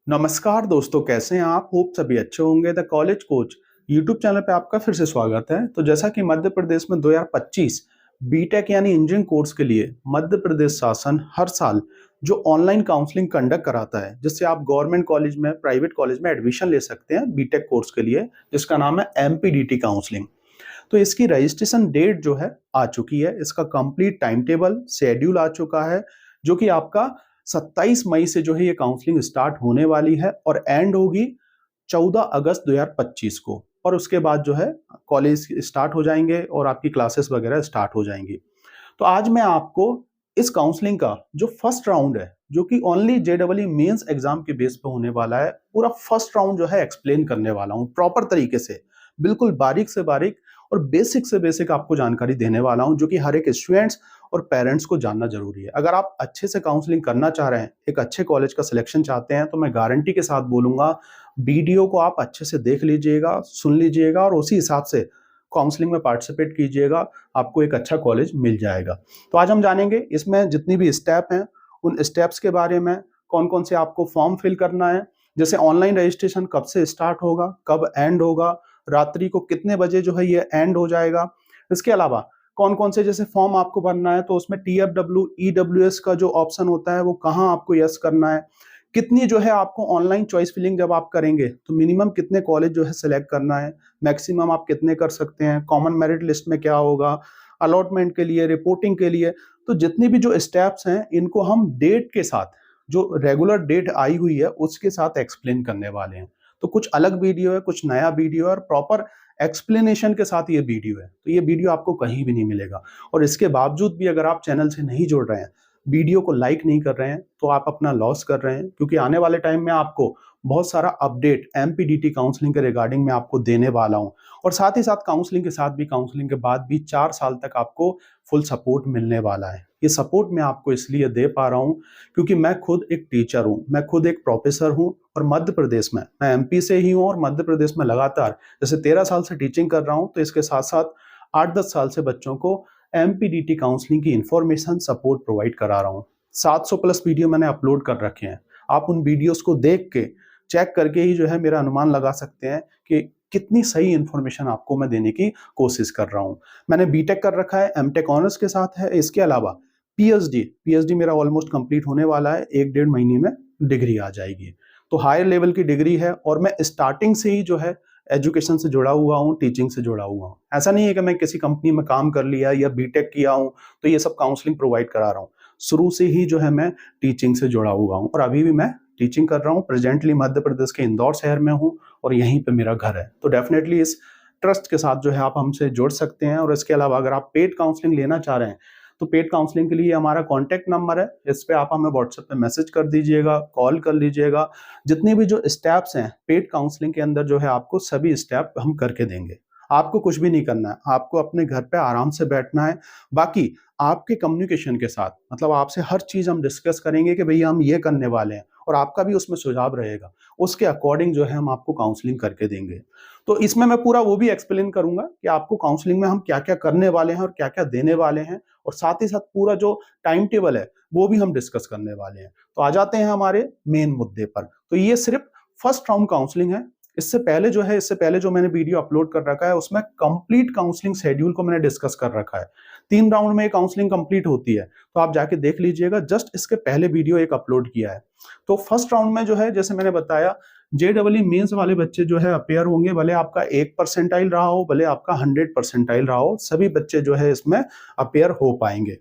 नमस्कार दोस्तों, कैसे हैं आप? होप सभी अच्छे होंगे। The college coach YouTube channel पे आपका फिर से स्वागत है। तो जैसा कि मध्य प्रदेश में 2025 बीटेक यानी इंजीनियरिंग कोर्स के लिए मध्य प्रदेश शासन हर साल जो ऑनलाइन काउंसलिंग कंडक्ट कराता है, जिससे आप गवर्नमेंट कॉलेज में, प्राइवेट कॉलेज में एडमिशन ले सकते हैं बीटेक कोर्स के लिए, जिसका नाम है एमपीडीटी काउंसलिंग। तो इसकी रजिस्ट्रेशन डेट जो है आ चुकी है। इसका कंप्लीट टाइम टेबल शेड्यूल आ चुका है, जो कि आपका 27 मई से जो है ये काउंसलिंग स्टार्ट होने वाली है और एंड होगी 14 अगस्त 2025 को। और उसके बाद जो है कॉलेज स्टार्ट हो जाएंगे और आपकी क्लासेस वगैरह स्टार्ट हो जाएंगी। तो आज मैं आपको इस काउंसलिंग का जो फर्स्ट राउंड है, जो कि ओनली जेडबलई मेंस एग्जाम के बेस पे होने वाला है, पूरा फर्स्ट राउंड जो है एक्सप्लेन करने वाला हूं प्रॉपर तरीके से, बिल्कुल बारीक से बारीक और बेसिक से बेसिक आपको जानकारी देने वाला हूं, जो कि हर एक स्टूडेंट्स और पेरेंट्स को जानना जरूरी है। अगर आप अच्छे से काउंसलिंग करना चाह रहे हैं, एक अच्छे कॉलेज का सिलेक्शन चाहते हैं, तो मैं गारंटी के साथ बोलूंगा वीडियो को आप अच्छे से देख लीजिएगा, सुन लीजिएगा और उसी हिसाब से काउंसलिंग में पार्टिसिपेट कीजिएगा। आपको एक अच्छा कॉलेज मिल जाएगा। तो आज हम जानेंगे इसमें जितनी भी स्टेप हैं, उन स्टेप्स के बारे में, कौन कौन से आपको फॉर्म फिल करना है, जैसे ऑनलाइन रजिस्ट्रेशन कब से स्टार्ट होगा, कब एंड होगा, रात्रि को कितने बजे जो है ये एंड हो जाएगा। इसके अलावा कौन कौन से जैसे फॉर्म आपको भरना है, तो उसमें TFW EWS का जो ऑप्शन होता है वो कहाँ आपको यस करना है, कितनी जो है आपको ऑनलाइन चॉइस फिलिंग जब आप करेंगे तो मिनिमम कितने कॉलेज जो है सिलेक्ट करना है, मैक्सिमम आप कितने कर सकते हैं, कॉमन मेरिट लिस्ट में क्या होगा, अलॉटमेंट के लिए, रिपोर्टिंग के लिए। तो जितनी भी जो स्टेप्स हैं इनको हम डेट के साथ, जो रेगुलर डेट आई हुई है उसके साथ एक्सप्लेन करने वाले हैं। तो कुछ अलग वीडियो है, कुछ नया वीडियो है और प्रॉपर एक्सप्लेनेशन के साथ ये वीडियो है। तो ये वीडियो आपको कहीं भी नहीं मिलेगा। और इसके बावजूद भी अगर आप चैनल से नहीं जुड़ रहे हैं, वीडियो को लाइक नहीं कर रहे हैं, तो आप अपना लॉस कर रहे हैं, क्योंकि आने वाले टाइम में आपको बहुत सारा अपडेट एमपीडीटी काउंसलिंग के रिगार्डिंग में आपको देने वाला हूं। और साथ ही साथ काउंसलिंग के साथ भी, काउंसलिंग के बाद भी 4 साल तक आपको फुल सपोर्ट मिलने वाला है। ये सपोर्ट मैं आपको इसलिए दे पा रहा हूं क्योंकि मैं खुद एक टीचर हूं, मैं खुद एक प्रोफेसर हूं और मध्य प्रदेश में, मैं एमपी से ही हूं और मध्य प्रदेश में लगातार जैसे 13 साल से टीचिंग कर रहा हूं, तो इसके साथ साथ 8-10 साल से बच्चों को एमपीडीटी काउंसलिंग की इंफॉर्मेशन सपोर्ट प्रोवाइड करा रहा हूं। 700 प्लस वीडियो मैंने अपलोड कर रखे हैं। आप उन वीडियोस को देख के, चेक करके ही जो है मेरा अनुमान लगा सकते हैं कि कितनी सही इंफॉर्मेशन आपको मैं देने की कोशिश कर रहा हूं। मैंने बीटेक कर रखा है, एमटेक ऑनर्स के साथ है। इसके अलावा पीएचडी मेरा ऑलमोस्ट कंप्लीट होने वाला है, 1-1.5 महीने में डिग्री आ जाएगी। तो हायर लेवल की डिग्री है और मैं स्टार्टिंग से ही जो है एजुकेशन से जुड़ा हुआ हूँ, टीचिंग से जुड़ा हुआ हूँ। ऐसा नहीं है कि मैं किसी कंपनी में काम कर लिया या बीटेक किया हूँ तो ये सब काउंसलिंग प्रोवाइड करा रहा हूँ। शुरू से ही जो है मैं टीचिंग से जुड़ा हुआ हूँ और अभी भी मैं टीचिंग कर रहा हूँ। प्रेजेंटली मध्य प्रदेश के इंदौर शहर में हूँ और यहीं पे मेरा घर है। तो डेफिनेटली इस ट्रस्ट के साथ जो है आप हमसे जुड़ सकते हैं। और इसके अलावा अगर आप पेड काउंसलिंग लेना चाह रहे हैं तो पेड काउंसलिंग के लिए हमारा कॉन्टैक्ट नंबर है, इस पे आप हमें व्हाट्सएप पे मैसेज कर दीजिएगा, कॉल कर लीजिएगा। जितनी भी जो स्टेप्स हैं पेड काउंसलिंग के अंदर जो है आपको सभी स्टेप हम करके देंगे। आपको कुछ भी नहीं करना है, आपको अपने घर पे आराम से बैठना है। बाकी आपके कम्युनिकेशन के साथ, मतलब आपसे हर चीज हम डिस्कस करेंगे कि भैया हम ये करने वाले हैं और आपका भी उसमें सुझाव रहेगा। उसके अकॉर्डिंग जो है हम आपको काउंसलिंग करके देंगे। तो इसमें मैं पूरा वो भी एक्सप्लेन करूंगा कि आपको काउंसलिंग में हम क्या क्या करने वाले हैं और क्या क्या देने वाले हैं, और साथ ही साथ पूरा जो टाइम टेबल है वो भी हम डिस्कस करने वाले हैं। तो आ जाते हैं हमारे मेन मुद्दे पर। तो ये सिर्फ फर्स्ट राउंड काउंसलिंग है। इससे पहले जो मैंने वीडियो अपलोड कर रखा है उसमें कंप्लीट काउंसलिंग शेड्यूल को मैंने डिस्कस कर रखा है। 3 राउंड में काउंसलिंग कंप्लीट होती है, तो आप जाके देख लीजिएगा। जस्ट इसके पहले वीडियो एक अपलोड किया है। तो फर्स्ट राउंड में जो है, जैसे मैंने बताया, जेडबलई मेंस वाले बच्चे जो है अपेयर होंगे, भले आपका 1 परसेंटाइल रहा हो, भले आपका 100 परसेंटाइल रहा हो, सभी बच्चे जो है इसमें अपेयर हो पाएंगे।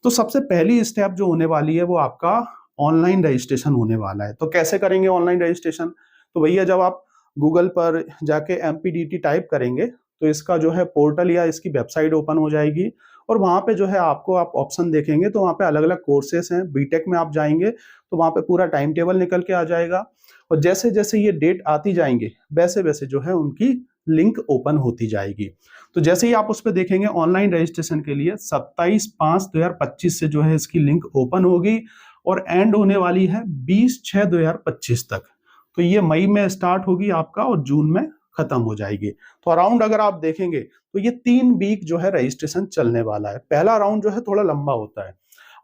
तो सबसे पहली स्टेप जो होने वाली है वो आपका ऑनलाइन रजिस्ट्रेशन होने वाला है। तो कैसे करेंगे ऑनलाइन रजिस्ट्रेशन? तो भैया जब आप गूगल पर जाके एमपीडीटी टाइप करेंगे तो इसका जो है पोर्टल या इसकी वेबसाइट ओपन हो जाएगी और वहां पे जो है आपको आप ऑप्शन देखेंगे तो वहां पे अलग अलग कोर्सेस हैं। बीटेक में आप जाएंगे तो वहां पे पूरा टाइम टेबल निकल के आ जाएगा और जैसे जैसे ये डेट आती जाएंगे वैसे वैसे जो है उनकी लिंक ओपन होती जाएगी। तो जैसे ही आप उस पर देखेंगे ऑनलाइन रजिस्ट्रेशन के लिए 27/5/2025 से जो है इसकी लिंक ओपन होगी और एंड होने वाली है 20/6/2025 तक। तो ये मई में स्टार्ट होगी आपका और जून में खत्म हो जाएगी। तो अराउंड अगर आप देखेंगे तो ये 3 वीक जो है रजिस्ट्रेशन चलने वाला है। पहला राउंड जो है थोड़ा लंबा होता है।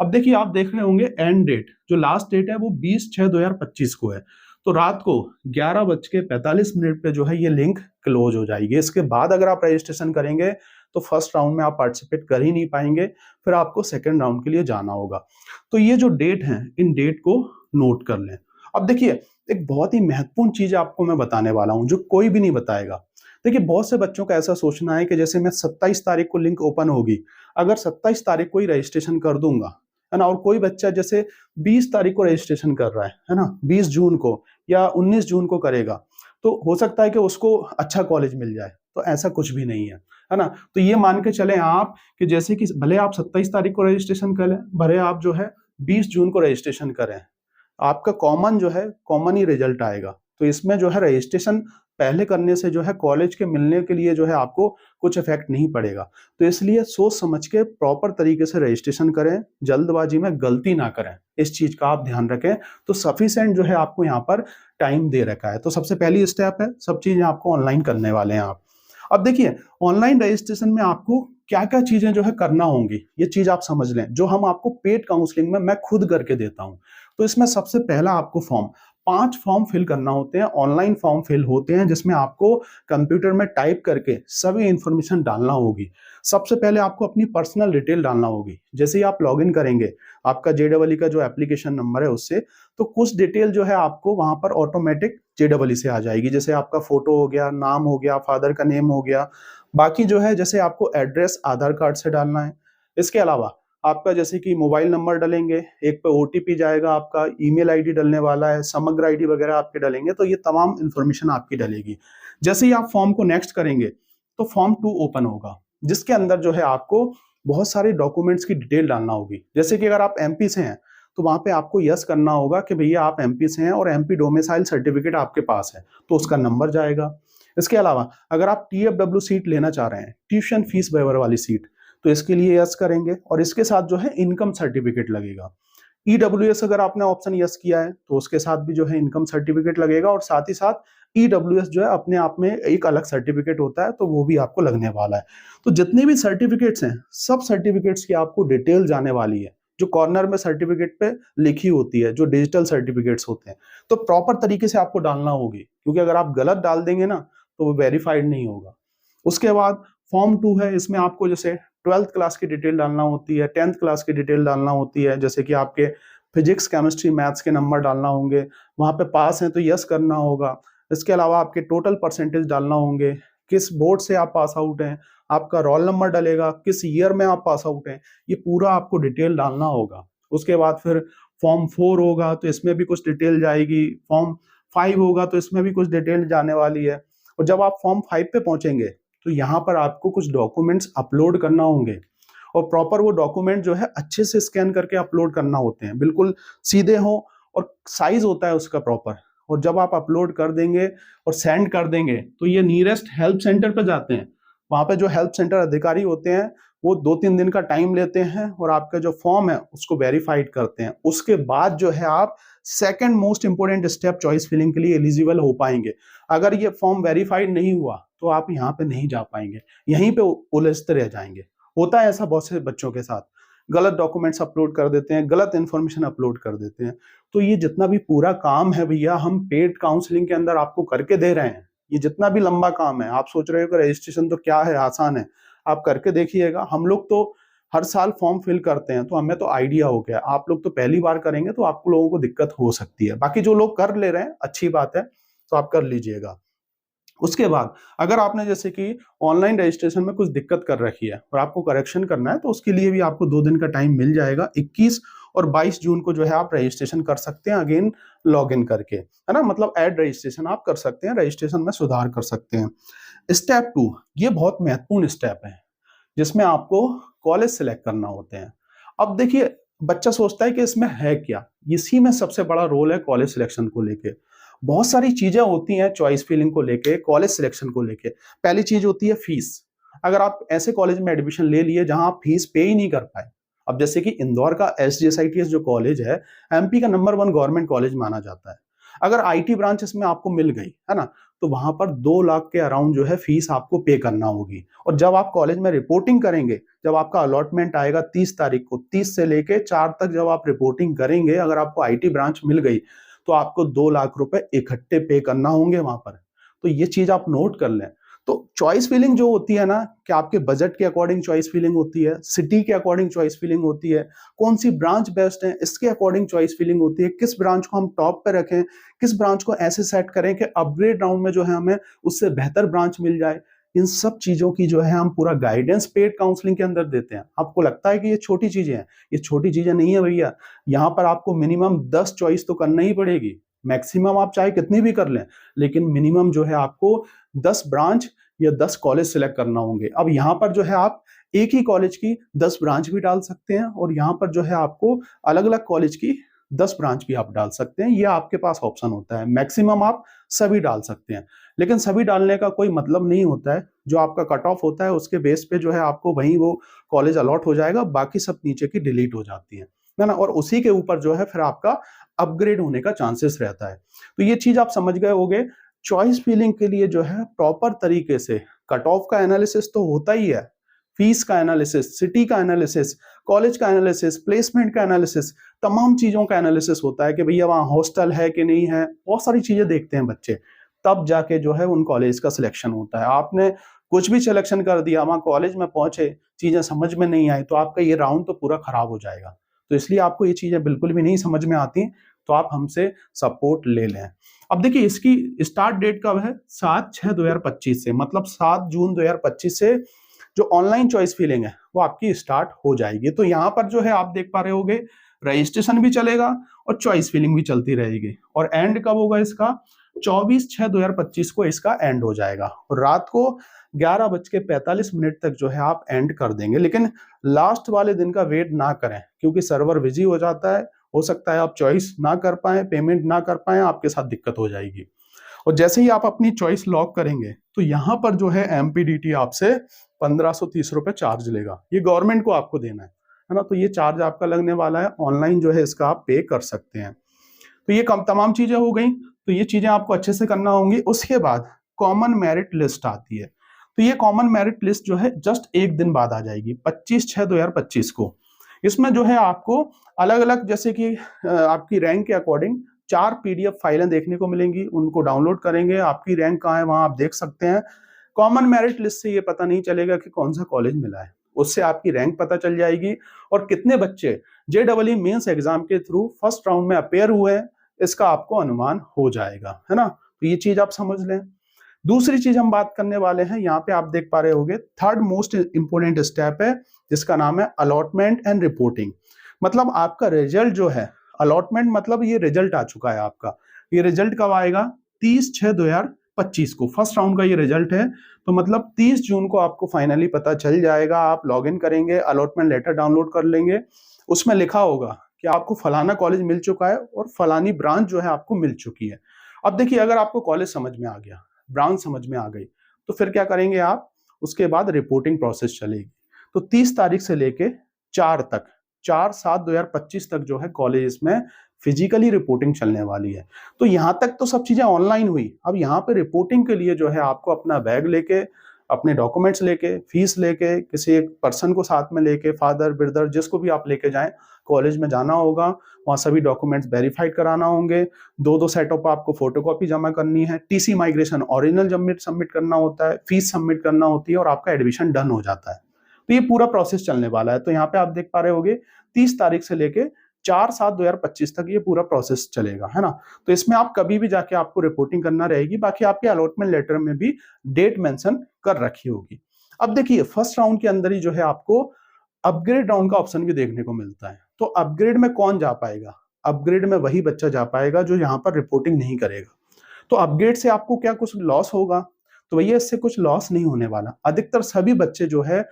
अब देखिए, आप देख रहे होंगे एंड डेट, जो लास्ट डेट है वो 20/6/2025 को है। तो रात को 11:45 पे जो है ये लिंक क्लोज हो जाएगी। इसके बाद अगर आप रजिस्ट्रेशन करेंगे तो फर्स्ट राउंड में आप पार्टिसिपेट कर ही नहीं पाएंगे, फिर आपको सेकेंड राउंड के लिए जाना होगा। तो ये जो डेट है, इन डेट को नोट कर लें। अब देखिए, एक बहुत ही महत्वपूर्ण चीज आपको मैं बताने वाला हूं जो कोई भी नहीं बताएगा। देखिए, बहुत से बच्चों का ऐसा सोचना है कि जैसे मैं 27 तारीख को लिंक ओपन होगी, अगर 27 तारीख को ही रजिस्ट्रेशन कर दूंगा, है ना, और कोई बच्चा जैसे 20 तारीख को रजिस्ट्रेशन कर रहा है ना, 20 जून को या 19 जून को करेगा, तो हो सकता है कि उसको अच्छा कॉलेज मिल जाए। तो ऐसा कुछ भी नहीं है ना। तो ये मान के चले आप कि जैसे कि भले आप 27 तारीख को रजिस्ट्रेशन करें, भले आप जो है 20 जून को रजिस्ट्रेशन करें, आपका कॉमन जो है कॉमन ही रिजल्ट आएगा। तो इसमें जो है रजिस्ट्रेशन पहले करने से जो है कॉलेज के मिलने के लिए जो है आपको कुछ इफेक्ट नहीं पड़ेगा। तो इसलिए सोच समझ के प्रॉपर तरीके से रजिस्ट्रेशन करें, जल्दबाजी में गलती ना करें, इस चीज का आप ध्यान रखें। तो सफिशिएंट जो है आपको यहाँ पर टाइम दे रखा है। तो सबसे पहली स्टेप है, सब चीजें आपको ऑनलाइन करने वाले हैं आप। अब देखिए, ऑनलाइन रजिस्ट्रेशन में आपको क्या क्या चीजें जो है करना होंगी, ये चीज आप समझ लें, जो हम आपको पेड काउंसलिंग में मैं खुद करके देता हूं। तो इसमें सबसे पहला आपको फॉर्म, 5 फॉर्म फिल करना होते हैं, ऑनलाइन फॉर्म फिल होते हैं, जिसमें आपको कंप्यूटर में टाइप करके सभी इंफॉर्मेशन डालना होगी। सबसे पहले आपको अपनी पर्सनल डिटेल डालना होगी। जैसे ही आप लॉगिन करेंगे, आपका जेडबलई का जो एप्लीकेशन नंबर है उससे, तो कुछ डिटेल जो है आपको वहां पर ऑटोमेटिक जेडबलई से आ जाएगी। जैसे आपका फोटो हो गया, नाम हो गया, फादर का नेम हो गया। बाकी जो है जैसे आपको एड्रेस आधार कार्ड से डालना है। इसके अलावा आपका जैसे कि मोबाइल नंबर डालेंगे, एक पे ओटीपी जाएगा, आपका ईमेल आईडी डलने वाला है, समग्र आईडी वगैरह आपके डालेंगे, तो ये तमाम इंफॉर्मेशन आपकी डलेगी। जैसे ही आप फॉर्म को नेक्स्ट करेंगे तो फॉर्म 2 ओपन होगा, जिसके अंदर जो है आपको बहुत सारे डॉक्यूमेंट्स की डिटेल डालना होगी। जैसे कि अगर आप एमपी से हैं तो वहां पे आपको यस करना होगा कि भैया आप एमपी से हैं और एमपी डोमिसाइल सर्टिफिकेट आपके पास है, तो उसका नंबर जाएगा। इसके अलावा अगर आप टीएफडब्ल्यू सीट लेना चाह रहे हैं, ट्यूशन फीस वेवर वाली सीट, तो इसके लिए यस करेंगे और इसके साथ जो है इनकम सर्टिफिकेट लगेगा। ईडब्ल्यूएस अगर आपने ऑप्शन यस किया है तो उसके साथ भी जो है इनकम सर्टिफिकेट लगेगा, और साथ ही साथ ईडब्ल्यूएस जो है अपने आप में एक अलग सर्टिफिकेट होता है, तो वो भी आपको लगने वाला है। तो जितने भी सर्टिफिकेट्स हैं, सब सर्टिफिकेट्स की आपको डिटेल जाने वाली है, जो कॉर्नर में सर्टिफिकेट पे लिखी होती है, जो डिजिटल सर्टिफिकेट्स होते हैं। तो प्रॉपर तरीके से आपको डालना होगी, क्योंकि अगर आप गलत डाल देंगे ना तो वो वेरीफाइड नहीं होगा। उसके बाद फॉर्म 2 है, इसमें आपको जैसे 12th क्लास की डिटेल डालना होती है, 10th क्लास की डिटेल डालना होती है, जैसे कि आपके फिजिक्स, केमिस्ट्री, मैथ्स के नंबर डालना होंगे, वहां पे पास हैं तो यस करना होगा। इसके अलावा आपके टोटल परसेंटेज डालना होंगे, किस बोर्ड से आप पास आउट हैं, आपका रोल नंबर डलेगा, किस ईयर में आप पास आउट हैं, ये पूरा आपको डिटेल डालना होगा। उसके बाद फिर फॉर्म 4 होगा तो इसमें भी कुछ डिटेल जाएगी, फॉर्म 5 होगा तो इसमें भी कुछ डिटेल जाने वाली है। और जब आप फॉर्म 5 पे पहुंचेंगे तो यहाँ पर आपको कुछ डॉक्यूमेंट्स अपलोड करना होंगे, और प्रॉपर वो डॉक्यूमेंट जो है अच्छे से स्कैन करके अपलोड करना होते हैं, बिल्कुल सीधे हो और साइज होता है उसका प्रॉपर। और जब आप अपलोड कर देंगे और सेंड कर देंगे तो ये नियरेस्ट हेल्प सेंटर पर जाते हैं। वहां पे जो हेल्प सेंटर अधिकारी होते हैं वो 2-3 दिन का टाइम लेते हैं और आपका जो फॉर्म है उसको वेरीफाइड करते हैं। उसके बाद जो है आप second most important step choice filling के लिए एलिजिबल हो पाएंगे। अगर ये फॉर्म वेरीफाइड नहीं हुआ तो आप यहाँ पे नहीं जा पाएंगे, यहीं पे उलझते रह जाएंगे। होता है ऐसा बहुत से बच्चों के साथ, गलत डॉक्यूमेंट्स अपलोड कर देते हैं, गलत इंफॉर्मेशन अपलोड कर देते हैं। तो ये जितना भी पूरा काम है भैया, हम पेड काउंसलिंग के अंदर आपको करके दे रहे हैं। ये जितना भी लंबा काम है, आप सोच रहे हो कि रजिस्ट्रेशन तो क्या है, आसान है, आप करके देखिएगा। हम लोग तो हर साल फॉर्म फिल करते हैं, तो हमें तो आइडिया हो गया। आप लोग तो पहली बार करेंगे तो आप लोगों को दिक्कत हो सकती है। बाकी जो लोग कर ले रहे हैं अच्छी बात है, तो आप कर लीजिएगा। उसके बाद अगर आपने जैसे कि ऑनलाइन रजिस्ट्रेशन में कुछ दिक्कत कर रखी है और आपको करेक्शन करना है, तो उसके लिए भी आपको 2 दिन का टाइम मिल जाएगा। 21 और 22 जून को जो है आप रजिस्ट्रेशन कर सकते हैं, अगेन लॉग इन करके, है ना, मतलब ऐड रजिस्ट्रेशन आप कर सकते हैं, रजिस्ट्रेशन में सुधार कर सकते हैं। स्टेप 2, ये बहुत महत्वपूर्ण स्टेप है, जिसमें आपको कॉलेज सिलेक्ट करना होते हैं। अब देखिए, बच्चा सोचता है कि इसमें है क्या, इसी में सबसे बड़ा रोल है कॉलेज सिलेक्शन को लेके। बहुत सारी चीजें होती हैं चॉइस फिलिंग को लेके, कॉलेज सिलेक्शन को लेके। पहली चीज होती है फीस। अगर आप ऐसे कॉलेज में एडमिशन ले लिए जहां आप फीस पे ही नहीं कर पाए, अब जैसे कि इंदौर का SGSITS जो कॉलेज है, एमपी का नंबर 1 गवर्नमेंट कॉलेज माना जाता है। अगर IT ब्रांच इसमें आपको मिल गई, है ना, तो वहां पर 2 लाख के अराउंड जो है फीस आपको पे करना होगी। और जब आप कॉलेज में रिपोर्टिंग करेंगे, जब आपका अलॉटमेंट आएगा 30 तारीख को, 30 से लेके 4 तक जब आप रिपोर्टिंग करेंगे, अगर आपको IT ब्रांच मिल गई तो आपको 2 लाख रुपए इकट्ठे पे करना होंगे वहां पर। तो ये चीज आप नोट कर लें। तो चॉइस फीलिंग जो होती है ना, कि आपके बजट के अकॉर्डिंग चॉइस फीलिंग होती है, सिटी के अकॉर्डिंग चॉइस फीलिंग होती है, कौन सी ब्रांच बेस्ट है इसके अकॉर्डिंग चॉइस फीलिंग होती है, किस ब्रांच को हम टॉप पे रखें, किस ब्रांच को ऐसे सेट करें कि अपग्रेड राउंड में जो है हमें उससे बेहतर ब्रांच मिल जाए। इन सब चीजों की जो है हम पूरा गाइडेंस पेड काउंसलिंग के अंदर देते हैं। आपको लगता है कि ये छोटी चीजें हैं, ये छोटी चीजें नहीं है भैया। यहाँ पर आपको मिनिमम 10 चॉइस तो करना ही पड़ेगी। मैक्सिमम आप चाहे कितनी भी कर लें, लेकिन मिनिमम जो है आपको 10 ब्रांच या 10 कॉलेज सिलेक्ट करना होंगे। अब यहाँ पर जो है आप एक ही कॉलेज की 10 ब्रांच भी डाल सकते हैं, और यहाँ पर जो है आपको अलग अलग कॉलेज की 10 ब्रांच भी आप डाल सकते हैं। ये आपके पास ऑप्शन होता है। मैक्सिमम आप सभी डाल सकते हैं, लेकिन सभी डालने का कोई मतलब नहीं होता है। जो आपका कट ऑफ होता है उसके बेस पे जो है आपको वहीं वो कॉलेज अलॉट हो जाएगा, बाकी सब नीचे की डिलीट हो जाती है ना, और उसी के ऊपर जो है फिर आपका अपग्रेड होने का चांसेस रहता है। तो ये चीज आप समझ गए होंगे। चॉइस फीलिंग के लिए जो है प्रॉपर तरीके से कट ऑफ का एनालिसिस तो होता ही है, फीस का एनालिसिस, सिटी का एनालिसिस, कॉलेज का एनालिसिस, प्लेसमेंट का एनालिसिस, तमाम चीजों का एनालिसिस होता है कि भैया वहां हॉस्टल है कि नहीं है। बहुत सारी चीजें देखते हैं बच्चे, तब जाके जो है उन कॉलेज का सिलेक्शन होता है। आपने कुछ भी सिलेक्शन कर दिया, वहां कॉलेज में पहुंचे, चीजें समझ में नहीं आई, तो आपका ये राउंड तो पूरा खराब हो जाएगा। तो इसलिए आपको ये चीजें बिल्कुल भी नहीं समझ में आती, तो आप हमसे सपोर्ट ले लें। अब देखिए इसकी स्टार्ट डेट कब है, 7/6/2025 से, मतलब 7 जून 2025 से जो ऑनलाइन चॉइस फीलिंग है वो आपकी स्टार्ट हो जाएगी। तो यहाँ पर जो है आप देख पा रहे होगे, रजिस्ट्रेशन भी चलेगा और चॉइस फीलिंग भी चलती रहेगी। और एंड कब होगा इसका, 24/6/2025 को इसका एंड हो जाएगा, और रात को 11:45 तक जो है आप एंड कर देंगे। लेकिन लास्ट वाले दिन का वेट ना करें, क्योंकि सर्वर बिजी हो जाता है, हो सकता है आप चॉइस ना कर पाए, पेमेंट ना कर पाए, आपके साथ दिक्कत हो जाएगी। और जैसे ही आप अपनी चॉइस लॉक करेंगे तो यहाँ पर जो है एमपीडीटी आपसे 1530 रुपए चार्ज लेगा। ये गवर्नमेंट को आपको देना है ना, तो ये चार्ज आपका लगने वाला है। ऑनलाइन जो है इसका आप पे कर सकते हैं। तो ये तमाम चीजें हो गई, तो ये चीजें आपको अच्छे से करना होंगी। उसके बाद कॉमन मेरिट लिस्ट आती है। तो ये कॉमन मेरिट लिस्ट जो है जस्ट एक दिन बाद आ जाएगी, 25/6/2025 को। इसमें जो है आपको अलग अलग, जैसे कि आपकी रैंक के अकॉर्डिंग 4 पीडीएफ फाइलें देखने को मिलेंगी, उनको डाउनलोड करेंगे, आपकी रैंक कहाँ है वहां आप देख सकते हैं। कॉमन मेरिट लिस्ट से ये पता नहीं चलेगा कि कौन सा कॉलेज मिला है, उससे आपकी रैंक पता चल जाएगी, और कितने बच्चे जेईई मेंस एग्जाम के थ्रू फर्स्ट राउंड में अपेयर हुए हैं इसका आपको अनुमान हो जाएगा, है ना। तो ये चीज आप समझ लें। दूसरी चीज हम बात करने वाले हैं, यहाँ पे आप देख पा रहे होंगे, थर्ड मोस्ट इंपोर्टेंट स्टेप है जिसका नाम है अलॉटमेंट एंड रिपोर्टिंग। मतलब आपका रिजल्ट जो है, अलॉटमेंट मतलब ये रिजल्ट आ चुका है आपका, ये रिजल्ट कब आएगा, 30/6/2025 को फर्स्ट राउंड का ये रिजल्ट है। तो मतलब 30 जून को आपको फाइनली पता चल जाएगा। आप लॉग इन करेंगे, अलॉटमेंट लेटर डाउनलोड कर लेंगे, उसमें लिखा होगा कि आपको फलाना कॉलेज मिल चुका है और फलानी ब्रांच जो है आपको मिल चुकी है। अब देखिए अगर आपको कॉलेज समझ में आ गया, ब्रांच समझ में आ गई, तो फिर क्या करेंगे आप, उसके बाद रिपोर्टिंग प्रोसेस चलेगी। तो 30 तारीख से लेके 4 तक, 4/7/2025 तक जो है कॉलेज में फिजिकली रिपोर्टिंग चलने वाली है। तो यहाँ तक तो सब चीजें ऑनलाइन हुई। अब यहाँ पे रिपोर्टिंग के लिए जो है आपको अपना बैग लेके, अपने डॉक्यूमेंट्स लेके, फीस लेके, किसी एक पर्सन को साथ में लेके, फादर ब्रदर जिसको भी आप लेके जाएं, कॉलेज में जाना होगा। वहाँ सभी डॉक्यूमेंट्स वेरीफाइड कराना होंगे, 2-2 सेट ऑफ आपको फोटोकॉपी जमा करनी है, टीसी माइग्रेशन ओरिजिनल सबमिट करना होता है, फीस सबमिट करना होती है, और आपका एडमिशन डन हो जाता है। तो ये पूरा प्रोसेस चलने वाला है। तो यहाँ पे आप देख पा रहे होंगे 30 तारीख से लेके 4/7/2025 तक ये पूरा प्रोसेस चलेगा, है ना। तो इसमें आप कभी भी जाके आपको रिपोर्टिंग करना रहेगी। बाकी आपके अलॉटमेंट लेटर में भी डेट मेंशन कर रखी होगी। अब देखिए फर्स्ट राउंड के अंदर ही जो है आपको अपग्रेड राउंड का ऑप्शन भी देखने को मिलता है। तो अपग्रेड में कौन जा पाएगा, अपग्रेड में वही बच्चा जा पाएगा जो यहाँ पर रिपोर्टिंग नहीं करेगा। तो अपग्रेड से आपको क्या कुछ लॉस होगा, तो भैया इससे कुछ लॉस नहीं होने वाला। अधिकतर सभी बच्चे जो है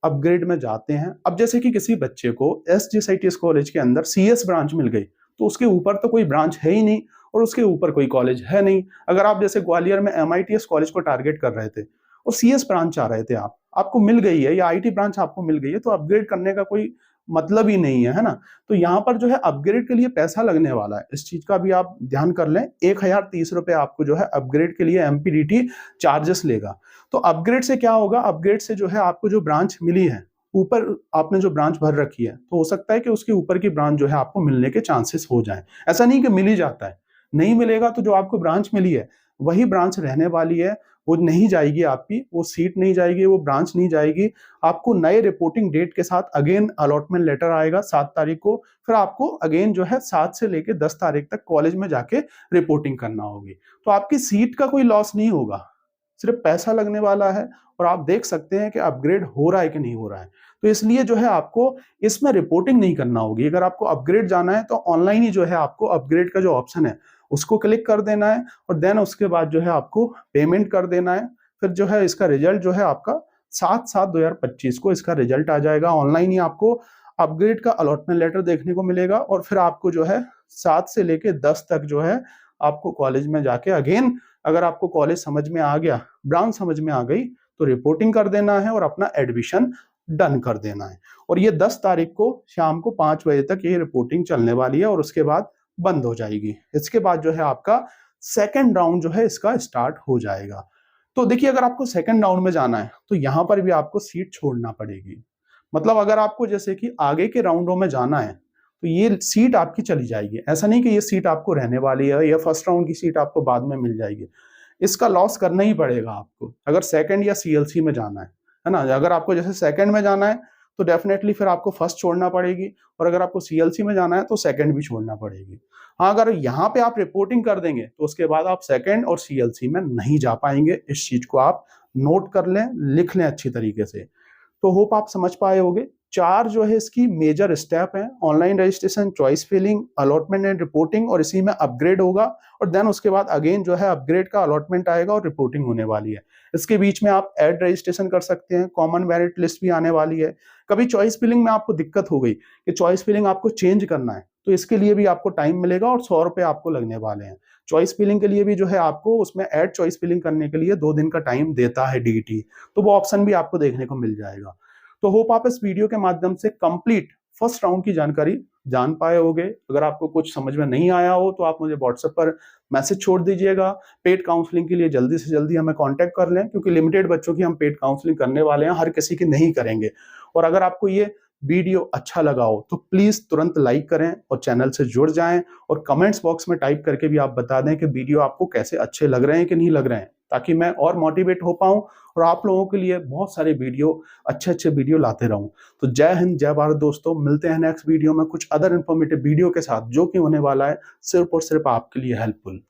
अपग्रेड में जाते हैं। अब जैसे कि किसी बच्चे को SGCITS कॉलेज के अंदर CS ब्रांच मिल गई, तो उसके ऊपर तो कोई ब्रांच है ही नहीं, और उसके ऊपर कोई कॉलेज है नहीं। अगर आप जैसे ग्वालियर में MITS कॉलेज को टारगेट कर रहे थे और CS ब्रांच चाह रहे थे, आपको मिल गई है, या IT ब्रांच आपको मिल गई है, तो अपग्रेड करने का कोई मतलब ही नहीं है ना। तो यहाँ पर जो है अपग्रेड के लिए पैसा लगने वाला है, इस चीज का भी आप ध्यान कर लें। 1030 रुपए आपको जो है अपग्रेड के लिए MPDT चार्जेस लेगा। तो अपग्रेड से क्या होगा, अपग्रेड से जो है आपको जो ब्रांच मिली है, ऊपर आपने जो ब्रांच भर रखी है, तो हो सकता है कि उसके ऊपर की ब्रांच जो है आपको मिलने के चांसेस हो जाए। ऐसा नहीं कि मिल ही जाता है, नहीं मिलेगा तो जो आपको ब्रांच मिली है वही ब्रांच रहने वाली है, वो नहीं जाएगी आपकी, वो सीट नहीं जाएगी, वो ब्रांच नहीं जाएगी। आपको नए रिपोर्टिंग डेट के साथ अगेन अलॉटमेंट लेटर आएगा 7 तारीख को, फिर आपको अगेन जो है 7 से लेके 10 तारीख तक कॉलेज में जाके रिपोर्टिंग करना होगी। तो आपकी सीट का कोई लॉस नहीं होगा, सिर्फ पैसा लगने वाला है और आप देख सकते हैं कि अपग्रेड हो रहा है कि नहीं हो रहा है। तो इसलिए जो है आपको इसमें रिपोर्टिंग नहीं करना होगी। अगर आपको अपग्रेड जाना है तो ऑनलाइन ही जो है आपको अपग्रेड का जो ऑप्शन है उसको क्लिक कर देना है और देन उसके बाद जो है आपको पेमेंट कर देना है। फिर जो है इसका रिजल्ट जो है आपका 7/7/2025 को इसका रिजल्ट आ जाएगा। ऑनलाइन ही आपको अपग्रेड का अलॉटमेंट लेटर देखने को मिलेगा और फिर आपको जो है 7 से लेके 10 तक जो है आपको कॉलेज में जाके अगेन, अगर आपको कॉलेज समझ में आ गया, ब्रांच समझ में आ गई, तो रिपोर्टिंग कर देना है और अपना एडमिशन डन कर देना है। और ये 10 तारीख को शाम को 5 बजे तक ये रिपोर्टिंग चलने वाली है और उसके बाद बंद हो जाएगी। इसके बाद जो है आपका सेकंड राउंड जो है इसका स्टार्ट हो जाएगा। तो देखिए, अगर आपको सेकंड राउंड में जाना है तो यहां पर भी आपको सीट छोड़ना पड़ेगी। मतलब अगर आपको जैसे कि आगे के राउंडों में जाना है तो ये सीट आपकी चली जाएगी। ऐसा नहीं कि ये सीट आपको रहने वाली है या फर्स्ट राउंड की सीट आपको बाद में मिल जाएगी। इसका लॉस करना ही पड़ेगा आपको अगर सेकंड या सीएलसी में जाना है ना। अगर आपको जैसे सेकंड में जाना है तो डेफिनेटली फिर आपको फर्स्ट छोड़ना पड़ेगी और अगर आपको सीएलसी में जाना है तो सेकंड भी छोड़ना पड़ेगी। हाँ, अगर यहाँ पे आप रिपोर्टिंग कर देंगे तो उसके बाद आप सेकंड और सीएलसी में नहीं जा पाएंगे। इस चीज को आप नोट कर लें, लिख लें अच्छी तरीके से। तो होप आप समझ पाए होंगे। 4 जो है इसकी मेजर स्टेप है: online registration, choice filling, allotment and reporting, और इसी में अपग्रेड होगा और देन उसके बाद अगेन जो है अपग्रेड का अलॉटमेंट आएगा और रिपोर्टिंग होने वाली है। इसके बीच में आप ऐड रजिस्ट्रेशन कर सकते हैं, कॉमन मेरिट लिस्ट भी आने वाली है। कभी चॉइस फिलिंग में आपको दिक्कत हो गई कि चॉइस फिलिंग आपको चेंज करना है तो इसके लिए भी आपको टाइम मिलेगा और 100 रुपए आपको लगने वाले हैं। चॉइस फिलिंग के लिए भी जो है आपको उसमें ऐड चॉइस फिलिंग करने के लिए 2 दिन का टाइम देता है डीईटी, तो वो ऑप्शन भी आपको देखने को मिल जाएगा। तो होप आप इस वीडियो के माध्यम से कंप्लीट फर्स्ट राउंड की जानकारी जान पाए होंगे। अगर आपको कुछ समझ में नहीं आया हो तो आप मुझे व्हाट्सएप पर मैसेज छोड़ दीजिएगा। पेड काउंसलिंग के लिए जल्दी से जल्दी हमें कांटेक्ट कर लें, क्योंकि लिमिटेड बच्चों की हम पेड काउंसलिंग करने वाले हैं, हर किसी की नहीं करेंगे। और अगर आपको ये वीडियो अच्छा लगा हो तो प्लीज तुरंत लाइक करें और चैनल से जुड़ जाएं और कमेंट्स बॉक्स में टाइप करके भी आप बता दें कि वीडियो आपको कैसे अच्छे लग रहे हैं कि नहीं लग रहे हैं, ताकि मैं और मोटिवेट हो पाऊं और आप लोगों के लिए बहुत सारे वीडियो, अच्छे वीडियो लाते रहूं। तो जय हिंद, जय भारत दोस्तों। मिलते हैं नेक्स्ट वीडियो में कुछ अदर इंफॉर्मेटिव वीडियो के साथ, जो कि होने वाला है सिर्फ और सिर्फ आपके लिए हेल्पफुल।